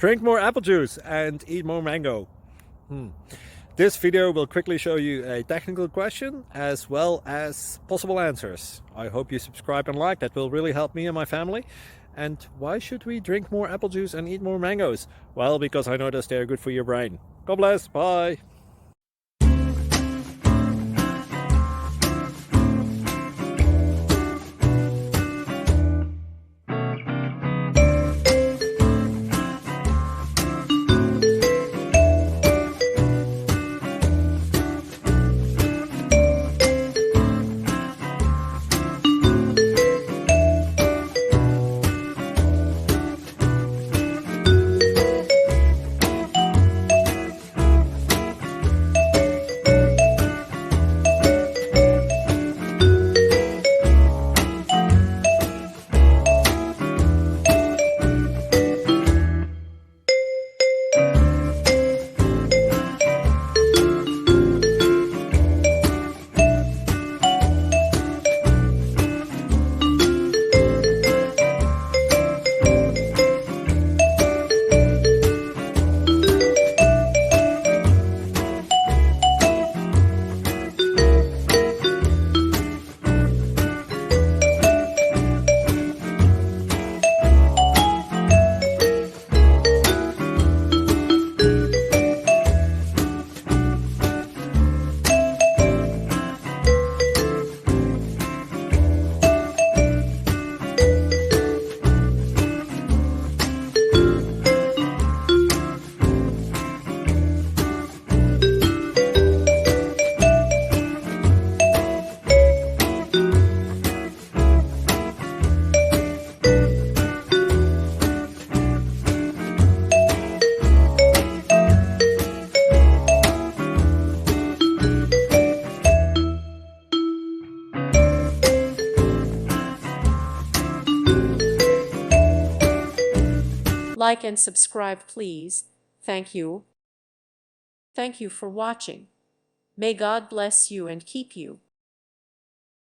Drink more apple juice and eat more mango. This video will quickly show you a technical question as well as possible answers. I hope you subscribe and like, that will really help me and my family. And why should we drink more apple juice and eat more mangoes? Well, because I noticed they're good for your brain. God bless, bye! Like and subscribe, please. Thank you. Thank you for watching. May God bless you and keep you.